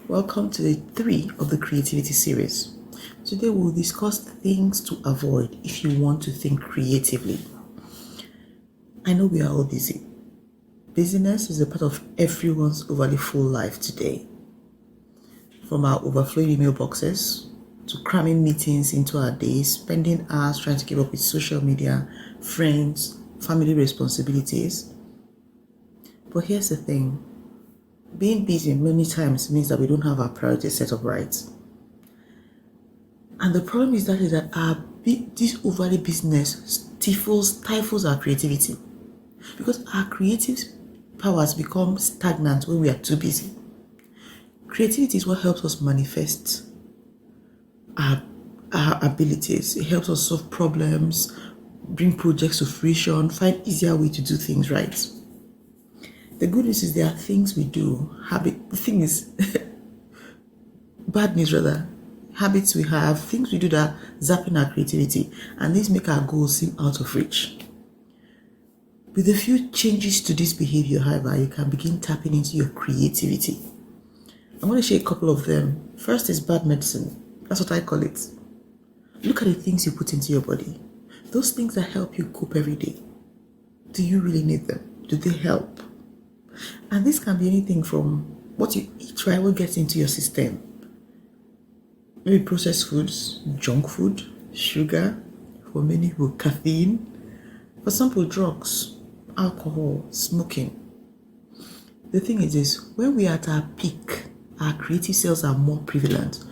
Welcome to day 3 of the creativity series. Today we'll discuss things to avoid if you want to think creatively. I know we are all busy. Busyness is a part of everyone's overly full life today. From our overflowing email boxes to cramming meetings into our days, spending hours trying to keep up with social media, friends, family responsibilities. But here's the thing. Being busy many times means that we don't have our priorities set up right. And the problem is that this overly business stifles our creativity. Because our creative powers become stagnant when we are too busy. Creativity is what helps us manifest our abilities. It helps us solve problems, bring projects to fruition, find easier way to do things right. The good news is there are things we do, bad news rather, habits we have, things we do that zapping our creativity, and these make our goals seem out of reach. With a few changes to this behavior, however, you can begin tapping into your creativity. I'm going to share a couple of them. First is bad medicine. That's what I call it. Look at the things you put into your body. Those things that help you cope every day. Do you really need them? Do they help? And this can be anything from what you eat, right? What gets into your system. Maybe processed foods, junk food, sugar, for many people, caffeine. For some people, drugs, alcohol, smoking. The thing is this, when we are at our peak, our creative cells are more prevalent.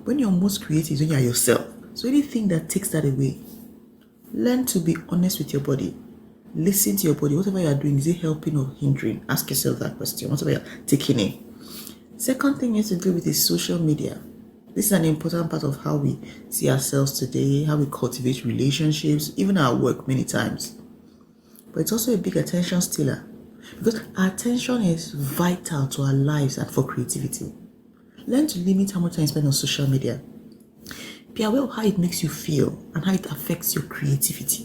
When you're most creative is when you're yourself. So anything that takes that away, learn to be honest with your body. Listen to your body. Whatever you are doing, is it helping or hindering? Ask yourself that question. Whatever you're taking in. Second thing you have to do with is social media. This is an important part of how we see ourselves today, how we cultivate relationships, even our work many times. But it's also a big attention stealer because our attention is vital to our lives and for creativity. Learn to limit how much time you spend on social media. Be aware of how it makes you feel and how it affects your creativity.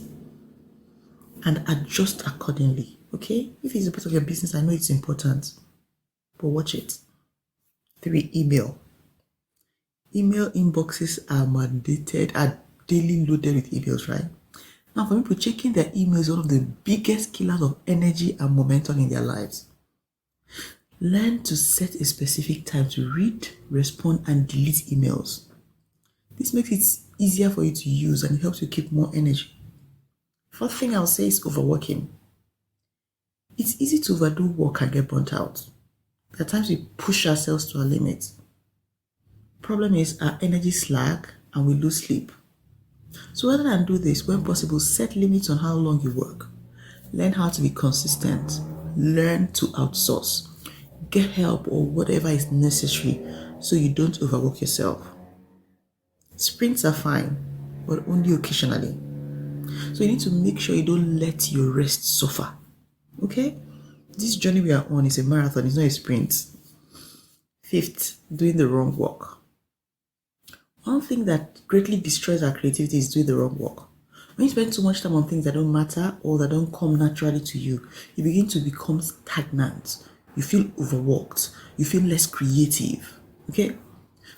And adjust accordingly, okay? If it's a part of your business, I know it's important, but watch it. 3, email. Email inboxes are mandated, are daily loaded with emails, right? Now, for people, checking their email is one of the biggest killers of energy and momentum in their lives. Learn to set a specific time to read, respond, and delete emails. This makes it easier for you to use and it helps you keep more energy. First thing I'll say is overworking. It's easy to overdo work and get burnt out. At times we push ourselves to our limits. Problem is our energy slack and we lose sleep. So rather than do this, when possible, set limits on how long you work. Learn how to be consistent. Learn to outsource. Get help or whatever is necessary so you don't overwork yourself. Sprints are fine, but only occasionally. So you need to make sure you don't let your rest suffer. Okay? This journey we are on is a marathon, it's not a sprint. 5th, doing the wrong work. One thing that greatly destroys our creativity is doing the wrong work. When you spend too much time on things that don't matter or that don't come naturally to you, you begin to become stagnant. You feel overworked. You feel less creative. Okay?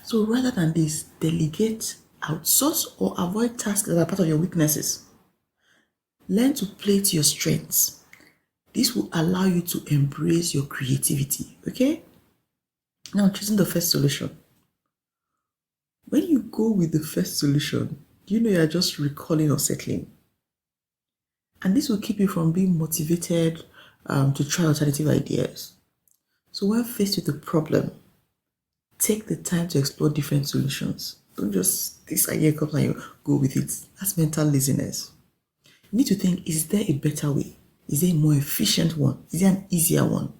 So rather than this, delegate, outsource, or avoid tasks that are part of your weaknesses. Learn to play to your strengths. This will allow you to embrace your creativity, okay? Now, choosing the first solution. When you go with the first solution, you're just recalling or settling. And this will keep you from being motivated to try alternative ideas. So when faced with a problem, take the time to explore different solutions. Don't just, this idea comes and you go with it. That's mental laziness. You need to think, is there a better way? Is there a more efficient one? Is there an easier one?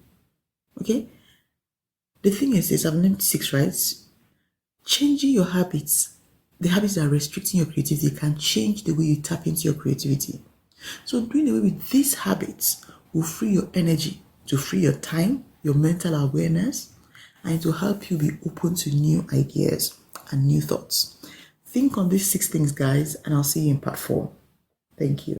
Okay? The thing is this, I've named 6, right? Changing your habits, the habits that are restricting your creativity can change the way you tap into your creativity. So doing away with these habits will free your energy, to free your time, your mental awareness, and it will help you be open to new ideas and new thoughts. Think on these 6 things, guys, and I'll see you in part 4. Thank you.